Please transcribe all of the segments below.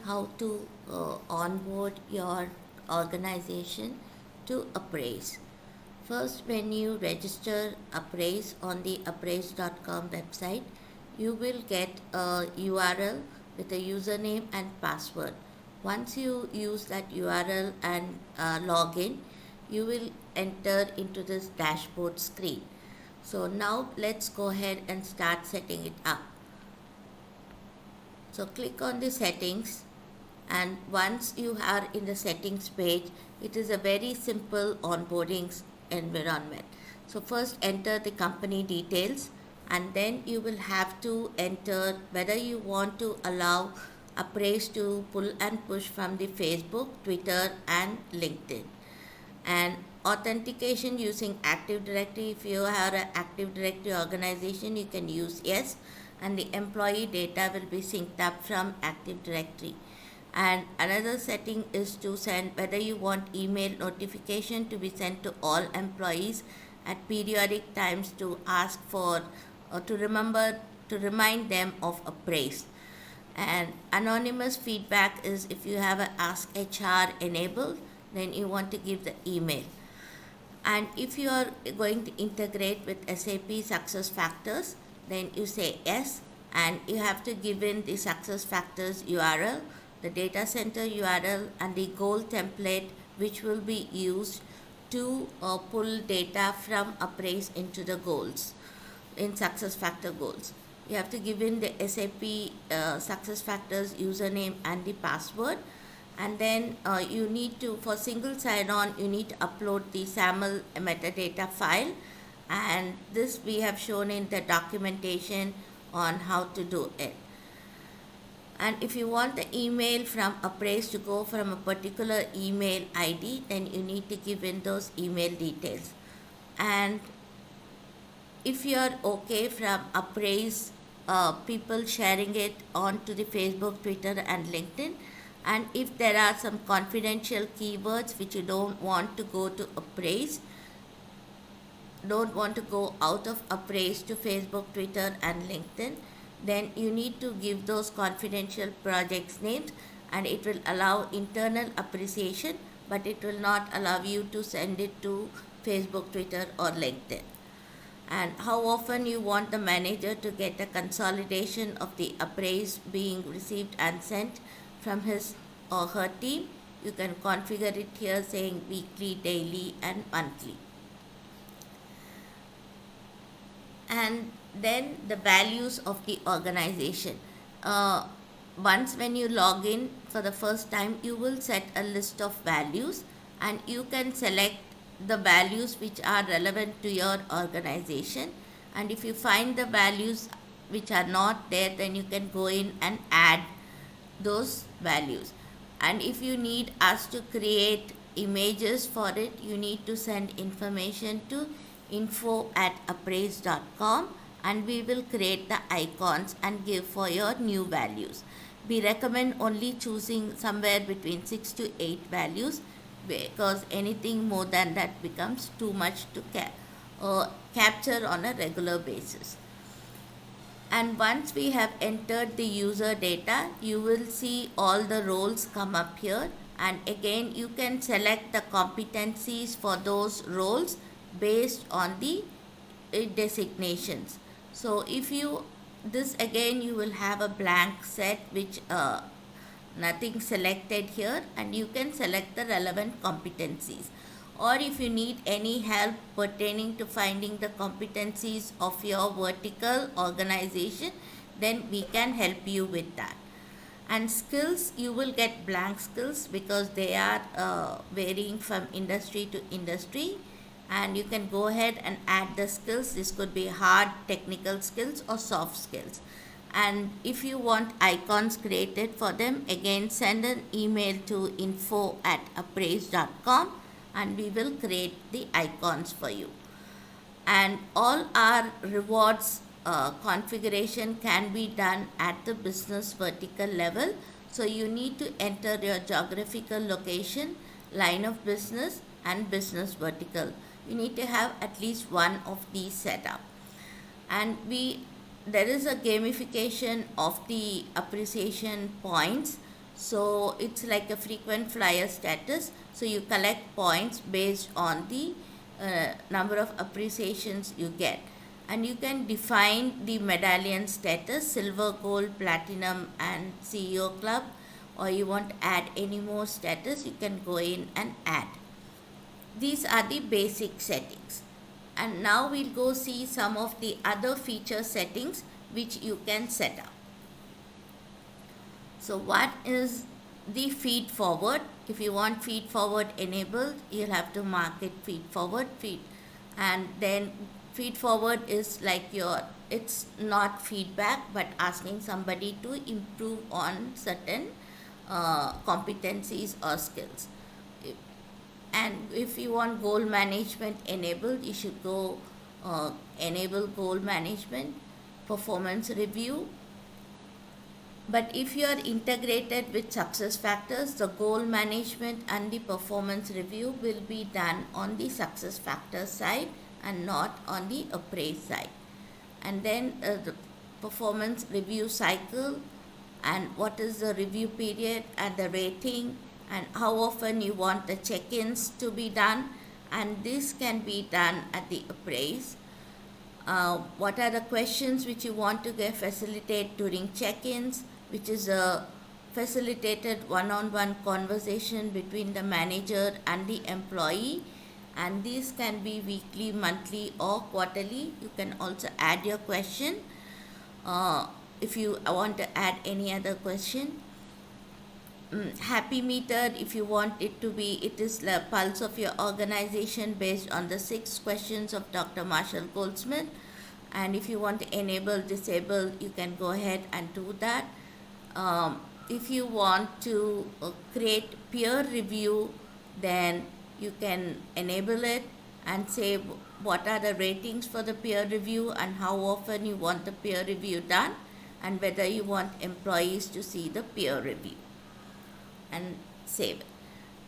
how to onboard your organization to Appraise. First, when you register Appraise on the appraise.com website, you will get a URL with a username and password. Once you use that URL and log in, you will enter into this dashboard screen. So now let's go ahead and start setting it up. So click on the settings, and once you are in the settings page, it is a very simple onboarding environment. So first enter the company details, and then you will have to enter whether you want to allow Appraise to pull and push from the Facebook, Twitter and LinkedIn. And authentication using Active Directory. If you have an Active Directory organization, you can use yes, and the employee data will be synced up from Active Directory. And another setting is to send whether you want email notification to be sent to all employees at periodic times to ask for or to remind them of Appraise. And anonymous feedback is if you have a Ask HR enabled, then you want to give the email. And if you are going to integrate with SAP SuccessFactors, then you say yes, and you have to give in the SuccessFactors URL, the data center URL and the goal template which will be used to pull data from Appraise into the goals in SuccessFactor goals. You have to give in the SAP SuccessFactors username and the password, and then you need to, for single sign-on, you need to upload the SAML metadata file, and this we have shown in the documentation on how to do it. And if you want the email from Appraise to go from a particular email ID, then you need to give in those email details. And if you are okay from Appraise people sharing it onto the Facebook, Twitter and LinkedIn, and if there are some confidential keywords which you don't want to go to Appraise, don't want to go out of Appraise to Facebook, Twitter and LinkedIn, then you need to give those confidential projects names, and it will allow internal appreciation, but it will not allow you to send it to Facebook, Twitter or LinkedIn. And how often you want the manager to get a consolidation of the Appraise being received and sent from his or her team, you can configure it here saying weekly, daily and monthly. And then the values of the organization. Once when you log in for the first time, you will set a list of values, and you can select the values which are relevant to your organization. And if you find the values which are not there, then you can go in and add those values. And if you need us to create images for it, you need to send information to info@appraise.com, and we will create the icons and give for your new values. We recommend only choosing somewhere between 6 to 8 values, because anything more than that becomes too much to capture on a regular basis. And once we have entered the user data, you will see all the roles come up here, and again you can select the competencies for those roles based on the designations. So if you this again you will have a blank set which nothing selected here, and you can select the relevant competencies. Or if you need any help pertaining to finding the competencies of your vertical organization, then we can help you with that. And skills, you will get blank skills because they are varying from industry to industry, and you can go ahead and add the skills. This could be hard technical skills or soft skills. And if you want icons created for them, again send an email to info@appraise.com, and we will create the icons for you. And all our rewards configuration can be done at the business vertical level. So you need to enter your geographical location, line of business and business vertical. You need to have at least one of these set up. And there is a gamification of the appreciation points. So it's like a frequent flyer status. So you collect points based on the number of appreciations you get. And you can define the medallion status, silver, gold, platinum and CEO club, or you want to add any more status, you can go in and add. These are the basic settings. And now we'll go see some of the other feature settings which you can set up. So what is the feed forward? If you want feed forward enabled, you'll have to mark it feed forward, and then feed forward is like it's not feedback but asking somebody to improve on certain competencies or skills. And if you want goal management enabled, you should go enable goal management, performance review. But if you are integrated with success factors, the goal management and the performance review will be done on the success factor side and not on the appraise side. And then the performance review cycle, and what is the review period and the rating, and how often you want the check-ins to be done, and this can be done at the appraise. What are the questions which you want to get facilitate during check-ins, which is a facilitated one-on-one conversation between the manager and the employee, and these can be weekly, monthly or quarterly. You can also add your question if you want to add any other question. Happy meter, if you want it to be, it is the pulse of your organization based on the 6 questions of Dr. Marshall Goldsmith. And if you want to enable, disable, you can go ahead and do that. If you want to create peer review, then you can enable it and say what are the ratings for the peer review and how often you want the peer review done, and whether you want employees to see the peer review, and save it.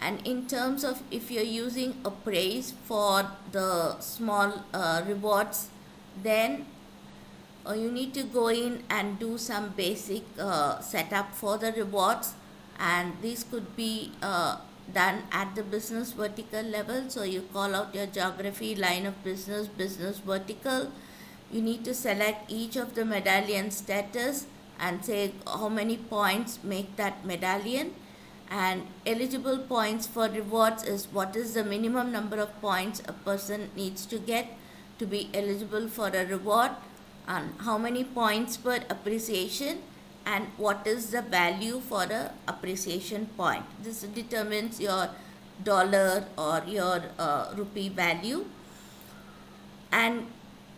And in terms of if you're using appraise for the small rewards, then you need to go in and do some basic setup for the rewards, and these could be done at the business vertical level. So you call out your geography, line of business, business vertical. You need to select each of the medallion status and say how many points make that medallion. And eligible points for rewards is what is the minimum number of points a person needs to get to be eligible for a reward, and how many points per appreciation, and what is the value for a appreciation point. This determines your dollar or your rupee value. And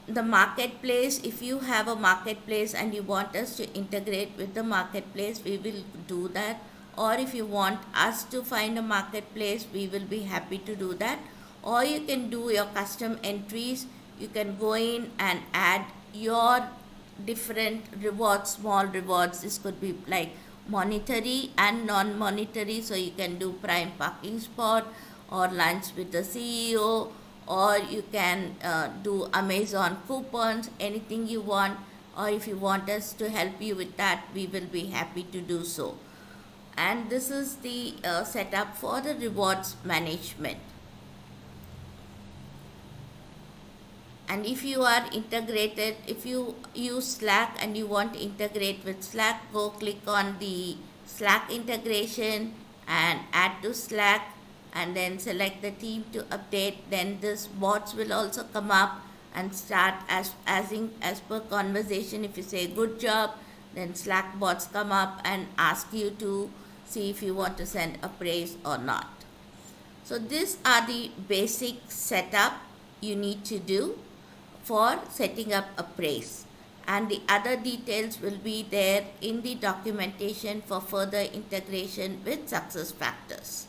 the marketplace, if you have a marketplace and you want us to integrate with the marketplace, we will do that. Or if you want us to find a marketplace, we will be happy to do that. Or you can do your custom entries. You can go in and add your different rewards, small rewards. This could be like monetary and non-monetary. So you can do prime parking spot or lunch with the CEO, or you can do Amazon coupons, anything you want. Or if you want us to help you with that, we will be happy to do so. And this is the setup for the rewards management. And if you are integrated, if you use Slack and you want to integrate with Slack, go click on the Slack integration and add to Slack, and then select the team to update. Then this bots will also come up and start as per conversation. If you say good job, then Slack bots come up and ask you to see if you want to send a praise or not. So these are the basic setup you need to do for setting up a praise, and the other details will be there in the documentation for further integration with success factors.